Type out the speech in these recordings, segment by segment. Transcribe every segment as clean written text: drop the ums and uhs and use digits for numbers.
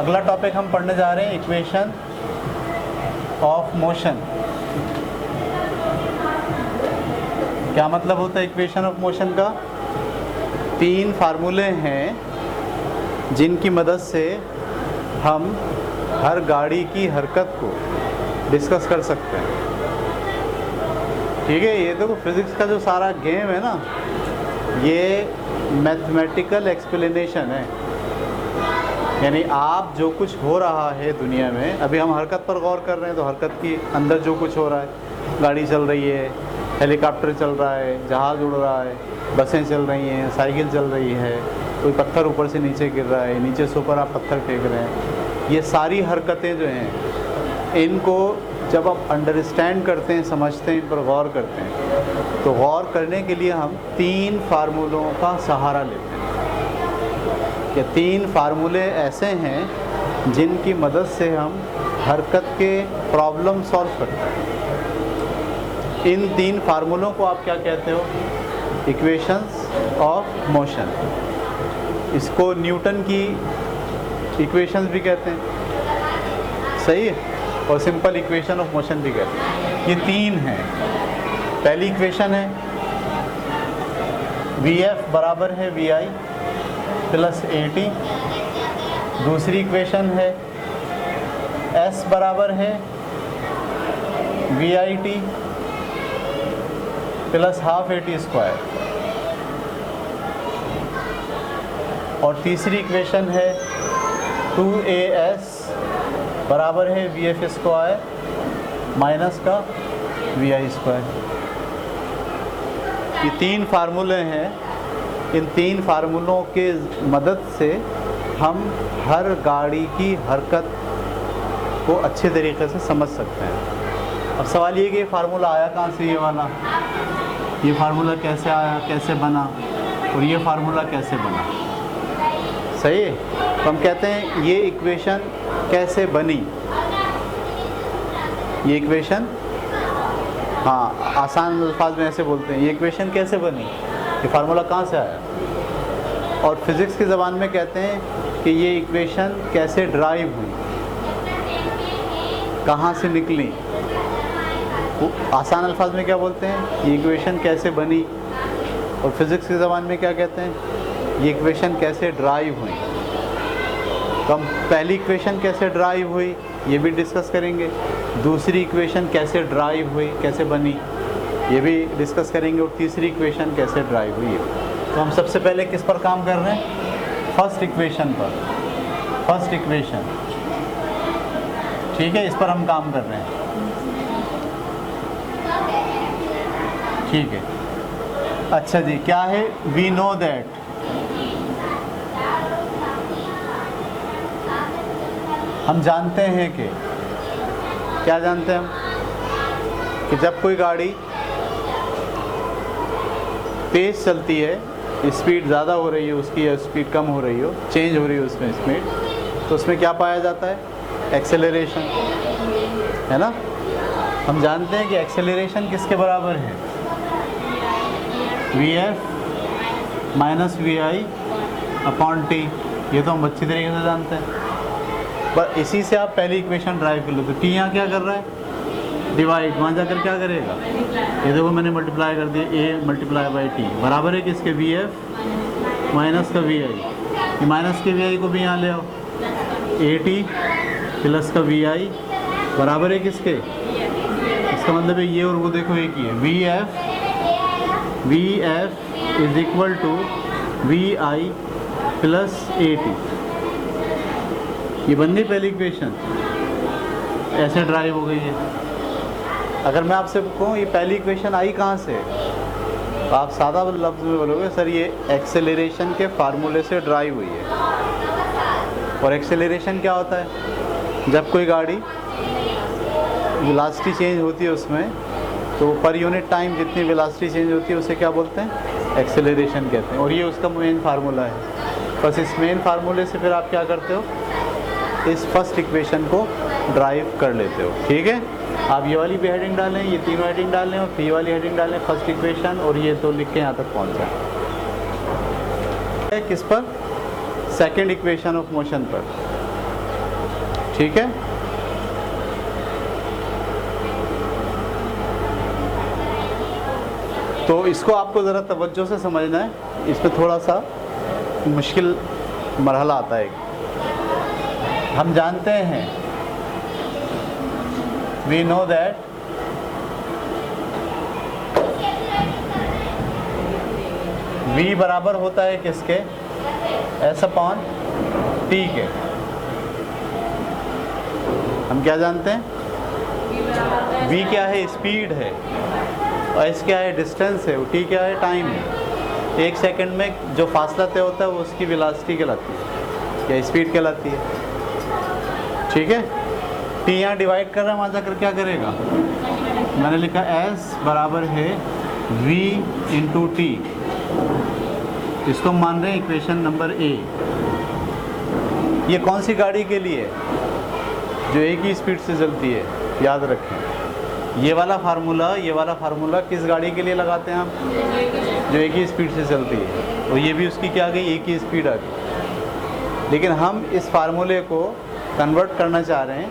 अगला टॉपिक हम पढ़ने जा रहे हैं इक्वेशन ऑफ मोशन। क्या मतलब होता है इक्वेशन ऑफ मोशन का? तीन फार्मूले हैं जिनकी मदद से हम हर गाड़ी की हरकत को डिस्कस कर सकते हैं। ठीक है, ये देखो फिज़िक्स का जो सारा गेम है ना, ये मैथमेटिकल एक्सप्लेनेशन है। यानी आप जो कुछ हो रहा है दुनिया में, अभी हम हरकत पर गौर कर रहे हैं तो हरकत की अंदर जो कुछ हो रहा है, गाड़ी चल रही है, हेलीकॉप्टर चल रहा है, जहाज़ उड़ रहा है, बसें चल रही हैं, साइकिल चल रही है, कोई पत्थर ऊपर से नीचे गिर रहा है, नीचे से ऊपर आप पत्थर फेंक रहे हैं। ये सारी हरकतें जो हैं, इनको जब आप अंडरस्टैंड करते हैं, समझते हैं, इन पर गौर करते हैं, तो गौर करने के लिए हम तीन फार्मूलों का सहारा लेते हैं। ये तीन फार्मूले ऐसे हैं जिनकी मदद से हम हरकत के प्रॉब्लम सॉल्व करते हैं। इन तीन फार्मूलों को आप क्या कहते हो? Equations of motion. इसको न्यूटन की इक्वेशंस भी कहते हैं, सही है, और सिंपल इक्वेशन ऑफ मोशन भी कहते हैं। ये तीन हैं। पहली इक्वेशन है Vf बराबर है Vi प्लस AT। दूसरी इक्वेशन है S बराबर है VIT plus half AT square. और तीसरी इक्वेशन है 2AS बराबर है VF स्क्वायर माइनस का VI स्क्वायर। ये तीन फार्मूले हैं। इन तीन फार्मूलों के मदद से हम हर गाड़ी की हरकत को अच्छे तरीके से समझ सकते हैं। अब सवाल ये कि ये फार्मूला आया कहाँ से, ये वाला, ये फार्मूला कैसे आया, कैसे बना, और ये फार्मूला कैसे बना? सही है। तो हम कहते हैं ये इक्वेशन कैसे बनी। ये इक्वेशन, हाँ, आसान अल्फाज में ऐसे बोलते हैं, ये इक्वेशन कैसे बनी, ये फार्मूला कहाँ से आया। और फिज़िक्स की ज़बान में कहते हैं कि ये इक्वेशन कैसे ड्राइव हुई, कहाँ से निकली। आसान अल्फाज में क्या बोलते हैं, ये इक्वेशन कैसे बनी। और फिज़िक्स की ज़बान में क्या कहते हैं, ये इक्वेशन कैसे ड्राइव हुई। तो हम पहली इक्वेशन कैसे ड्राइव हुई ये भी डिस्कस करेंगे, दूसरी इक्वेशन कैसे ड्राइव हुई, कैसे बनी, ये भी डिस्कस करेंगे, और तीसरी इक्वेशन कैसे ड्राइव हुई है। तो हम सबसे पहले किस पर काम कर रहे हैं? फर्स्ट इक्वेशन पर। फर्स्ट इक्वेशन, ठीक है, इस पर हम काम कर रहे हैं। ठीक है, अच्छा जी, क्या है? वी नो दैट, हम जानते हैं कि, क्या जानते हैं हम? कि जब कोई गाड़ी तेज़ चलती है, स्पीड ज़्यादा हो रही है उसकी या स्पीड कम हो रही हो, चेंज हो रही है उसमें स्पीड, तो उसमें क्या पाया जाता है? एक्सेलरेशन, है ना। हम जानते हैं कि एक्सेलरेशन किसके बराबर है? Vf minus VI upon T। ये तो हम अच्छी तरीके से जानते हैं, पर इसी से आप पहली इक्वेशन ड्राइव कर लो। तो T यहाँ क्या कर रहा है? डिवाइड, वहाँ जाकर क्या करेगा? ये देखो मैंने मल्टीप्लाई कर दिया, A मल्टीप्लाई बाई T बराबर है किसके? Vf माइनस का VI। ये माइनस के VI को भी यहाँ ले आओ, AT प्लस का VI बराबर है किसके? इसका मतलब है ये और वो देखो एक ही है। Vf is equal to VI plus AT। ये बन गई पहली इक्वेशन, ऐसे ड्राइव हो गई है। अगर मैं आपसे कहूँ ये पहली इक्वेशन आई कहाँ से, तो आप सादा लफ्ज़ में बोलोगे सर ये एक्सेलरेशन के फार्मूले से ड्राइव हुई है। और एक्सेलरेशन क्या होता है? जब कोई गाड़ी वेलोसिटी चेंज होती है उसमें, तो पर यूनिट टाइम जितनी वेलोसिटी चेंज होती है उसे क्या बोलते हैं? एक्सेलरेशन कहते हैं। और ये उसका मेन फार्मूला है। बस इस मेन फार्मूले से फिर आप क्या करते हो? इस फर्स्ट इक्वेशन को ड्राइव कर लेते हो। ठीक है, आप ये वाली भी हेडिंग डालें, ये तीनों हेडिंग डालें, और फिर ये वाली हेडिंग डालें, फर्स्ट इक्वेशन, और ये तो लिख के यहाँ तक पहुँचा। किस पर? सेकेंड इक्वेशन ऑफ मोशन पर। ठीक है। तो इसको आपको ज़रा तवज्जो से समझना है, इसमें थोड़ा सा मुश्किल मरहला आता है। हम जानते हैं, वी नो दैट v बराबर होता है किसके, s अपॉन t के। हम क्या जानते हैं, v क्या है, स्पीड है, और s क्या है, डिस्टेंस है, t क्या है, टाइम है। एक सेकंड में जो फासला तय होता है वो उसकी वेलोसिटी कहलाती है या स्पीड कहलाती है। ठीक है। t यहाँ डिवाइड कर रहा है, वहाँ जाकर क्या करेगा, मैंने लिखा s बराबर है v इंटू टी। इसको मान रहे हैं इक्वेशन नंबर ए। ये कौन सी गाड़ी के लिए, जो एक ही स्पीड से चलती है, याद रखें। ये वाला फार्मूला किस गाड़ी के लिए लगाते हैं हम, जो एक ही स्पीड से चलती है, और ये भी उसकी क्या आ गई, एक ही स्पीड आ गई। लेकिन हम इस फार्मूले को कन्वर्ट करना चाह रहे हैं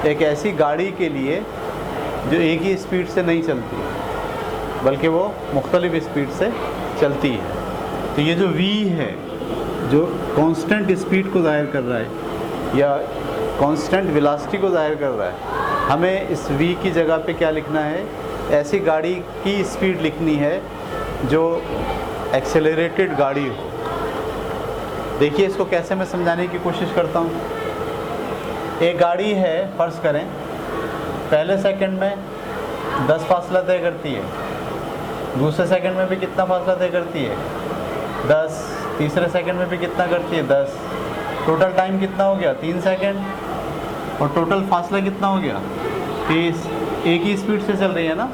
एक ऐसी गाड़ी के लिए जो एक ही स्पीड से नहीं चलती, बल्कि वो मुख्तलिफ स्पीड से चलती है। तो ये जो v है, जो कांस्टेंट स्पीड को ज़ाहिर कर रहा है या कांस्टेंट वेलोसिटी को ज़ाहिर कर रहा है, हमें इस v की जगह पे क्या लिखना है, ऐसी गाड़ी की स्पीड लिखनी है जो एक्सेलरेटेड गाड़ी हो। देखिए इसको कैसे मैं समझाने की कोशिश करता हूँ। एक गाड़ी है, फ़र्ज़ करें पहले सेकंड में 10 फासला तय करती है, दूसरे सेकंड में भी कितना फासला तय करती है, 10, तीसरे सेकंड में भी कितना करती है, 10। टोटल टाइम कितना हो गया, 3 सेकंड, और टोटल फासला कितना हो गया, 30। एक ही स्पीड से चल रही है ना,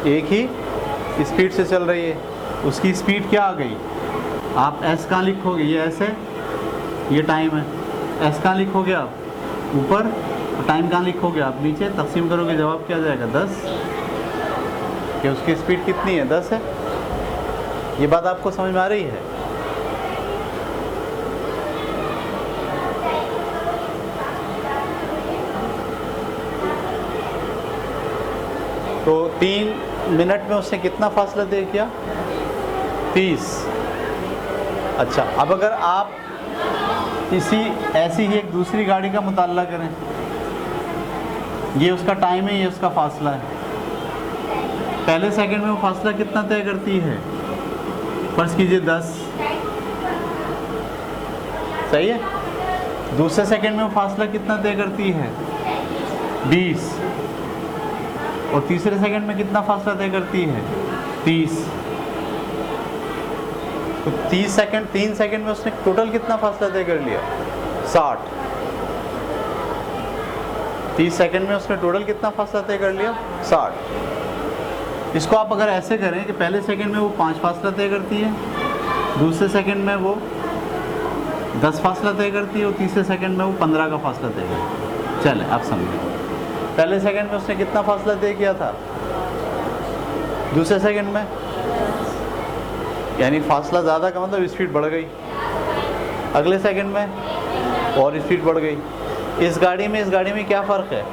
एक ही स्पीड से चल रही है। उसकी स्पीड क्या आ गई, आप s का लिखोगे, ये s है, ये टाइम है, s का लिखोगे आप ऊपर, टाइम कहाँ लिखोगे आप नीचे, तकसीम करोगे, जवाब क्या आ जाएगा, 10। कि उसकी स्पीड कितनी है, 10 है। ये बात आपको समझ में आ रही है। तो 3 मिनट में उसने कितना फासला तय किया, 30। अच्छा, अब अगर आप ऐसी ही एक दूसरी गाड़ी का मुताला करें, ये उसका टाइम है, ये उसका फासला है। पहले सेकंड में वो फासला कितना तय करती है, फर्ज कीजिए 10, सही है। दूसरे सेकंड में वो फासला कितना तय करती है, 20, और तीसरे सेकंड में कितना फासला तय करती है, 30। तो 3 सेकंड में उसने टोटल कितना फासला तय कर लिया, 60। 30 सेकंड में उसने टोटल कितना फासला तय कर लिया, 60। इसको आप अगर ऐसे करें कि पहले सेकंड में वो 5 फासला तय करती है, दूसरे सेकंड में वो 10 फासला तय करती है, और तीसरे सेकंड में वो 15 का फासला तय करती है। चले आप समझें, पहले सेकंड में उसने कितना फासला तय किया था, दूसरे सेकंड में, यानी फासला ज़्यादा का मतलब स्पीड बढ़ गई। अगले सेकंड में और स्पीड बढ़ गई। इस गाड़ी में क्या फ़र्क है,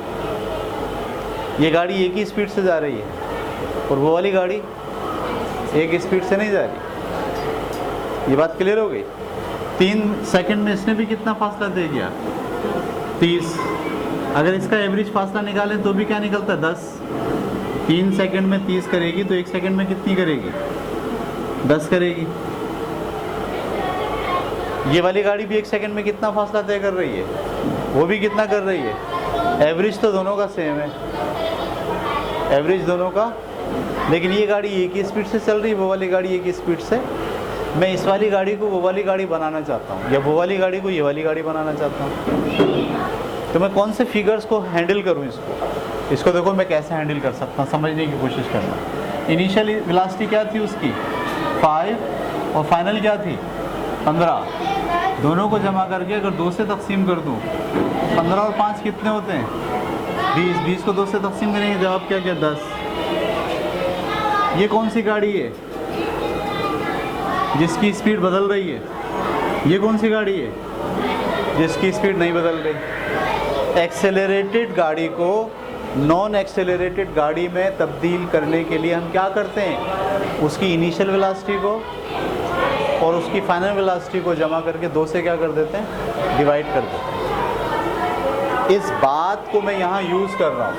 ये गाड़ी एक ही स्पीड से जा रही है और वो वाली गाड़ी एक स्पीड से नहीं जा रही। ये बात क्लियर हो गई। 3 सेकंड में इसने भी कितना फासला तय किया, 30। अगर इसका एवरेज फासला निकालें तो भी क्या निकलता है, 10। 3 सेकंड में 30 करेगी तो 1 सेकंड में कितनी करेगी, 10 करेगी। ये वाली गाड़ी भी 1 सेकंड में कितना फासला तय कर रही है, वो भी कितना कर रही है। एवरेज तो दोनों का सेम है, एवरेज दोनों का, लेकिन ये गाड़ी एक ही स्पीड से चल रही है, वो वाली गाड़ी एक ही स्पीड से। मैं इस वाली गाड़ी को वो वाली गाड़ी बनाना चाहता हूँ, या वो वाली गाड़ी को ये वाली गाड़ी बनाना चाहता हूँ। तो मैं कौन से फिगर्स को हैंडल करूँ, इसको देखो मैं कैसे हैंडल कर सकता हूँ, समझने की कोशिश करना। इनिशियल वेलोसिटी क्या थी उसकी, 5, और फाइनल क्या थी, 15। दोनों को जमा करके अगर 2 से तकसीम कर दूँ, 15 और 5 कितने होते हैं, 20। 20 को 2 से तकसीम करेंगे, जवाब क्या 10। ये कौन सी गाड़ी है जिसकी स्पीड बदल रही है, ये कौन सी गाड़ी है, जिसकी स्पीड नहीं बदल रही। एक्सेलरेटेड गाड़ी को नॉन एक्सेलरेटेड गाड़ी में तब्दील करने के लिए हम क्या करते हैं, उसकी इनिशियल वेलोसिटी को और उसकी फाइनल वेलोसिटी को जमा करके 2 से क्या कर देते हैं, डिवाइड कर देते हैं। इस बात को मैं यहाँ यूज़ कर रहा हूँ।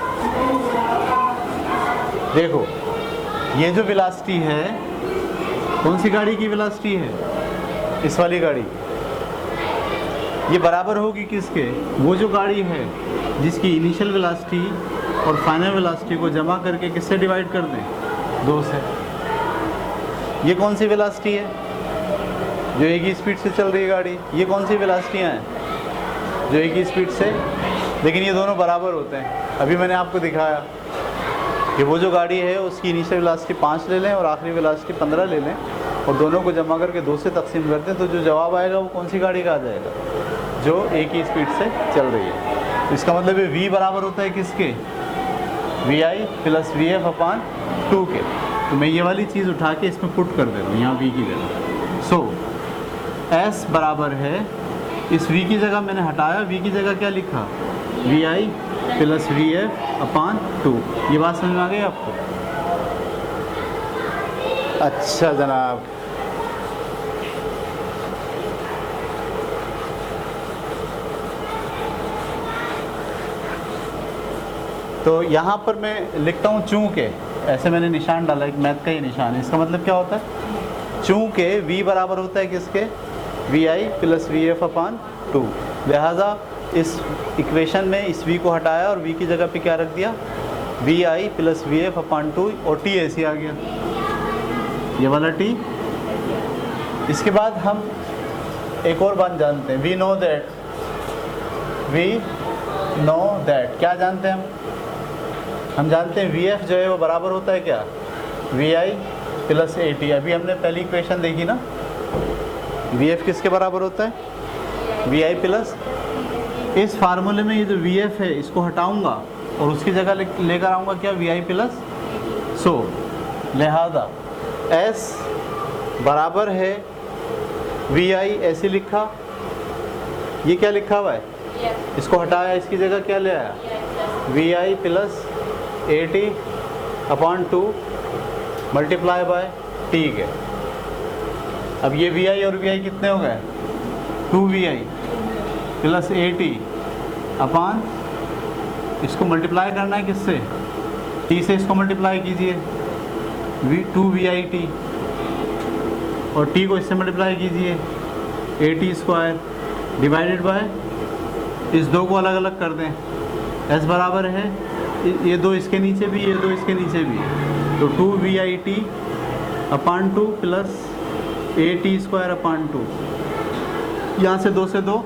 देखो ये जो वेलोसिटी है, कौन सी गाड़ी की वेलोसिटी है, इस वाली गाड़ी, ये बराबर होगी किसके, वो जो गाड़ी है जिसकी इनिशियल वेलोसिटी और फाइनल वेलोसिटी को जमा करके किससे डिवाइड कर दें, 2 से। ये कौन सी वेलोसिटी है, जो एक ही स्पीड से चल रही है गाड़ी। ये कौन सी वेलोसिटियाँ हैं, जो एक ही स्पीड से, लेकिन ये दोनों बराबर होते हैं। अभी मैंने आपको दिखाया कि वो जो गाड़ी है उसकी इनिशियल वेलोसिटी 5 ले लें और आखिरी वेलोसिटी 15 ले लें और दोनों को जमा करके 2 से तकसीम करते हैं, तो जो जवाब आएगा वो कौन सी गाड़ी का आ जाएगा, जो एक ही स्पीड से चल रही है। इसका मतलब ये v बराबर होता है किसके, vi प्लस vf अपान 2 के। तो मैं ये वाली चीज़ उठा के इसमें पुट कर दे रहा हूँ यहाँ v की जगह। सो s बराबर है, इस v की जगह मैंने हटाया, v की जगह क्या लिखा, vi प्लस vf अपान 2। ये बात समझ में आ गई आपको? अच्छा जनाब, तो यहाँ पर मैं लिखता हूँ चूँकि, ऐसे मैंने निशान डाला, एक मैथ का ही निशान है। इसका मतलब क्या होता है, चूँकि v बराबर होता है किसके, vi प्लस vf अपान 2। लिहाजा इस इक्वेशन में इस v को हटाया और v की जगह पे क्या रख दिया, vi प्लस vf अपान 2, और t ऐसे आ गया, ये वाला t। इसके बाद हम एक और बात जानते हैं, वी नो दैट, क्या जानते हैं हम जानते हैं vf जो है वो बराबर होता है क्या, vi प्लस at। अभी हमने पहली इक्वेशन देखी ना, vf किसके बराबर होता है, vi प्लस, इस फार्मूले में ये जो vf है इसको हटाऊंगा और उसकी जगह लेकर आऊँगा क्या, vi प्लस। सो लिहाजा s बराबर है vi, ऐसे लिखा, ये क्या लिखा हुआ है, इसको हटाया, इसकी जगह क्या ले आया, vi plus at upon 2 multiply by t के। अब ये vi और vi कितने हो गए, 2vi प्लस at अपॉन, इसको मल्टीप्लाई करना है किससे, t से, इसको मल्टीप्लाई कीजिए, 2vit, और t को इससे मल्टीप्लाई कीजिए, at स्क्वायर डिवाइडेड बाय, इस 2 को अलग अलग कर दें, s बराबर है, ये 2 इसके नीचे भी, ये 2 इसके नीचे भी, तो 2vit upon 2 plus at square upon 2, यहाँ से 2 से 2,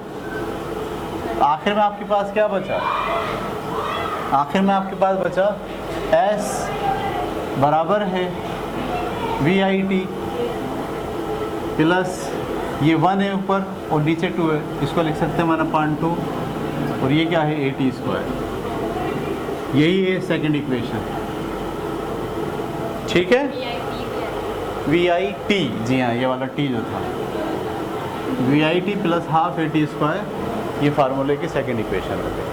आखिर में आपके पास क्या बचा, आखिर में आपके पास बचा s बराबर है vit प्लस, ये 1 है ऊपर और नीचे 2 है, इसको लिख सकते हैं 1 अपान 2, और ये क्या है, at स्क्वायर। यही है सेकंड इक्वेशन, ठीक है, vit, जी हाँ, ये वाला t जो था, vit plus half at square, ये फार्मूले की सेकंड इक्वेशन हो गई।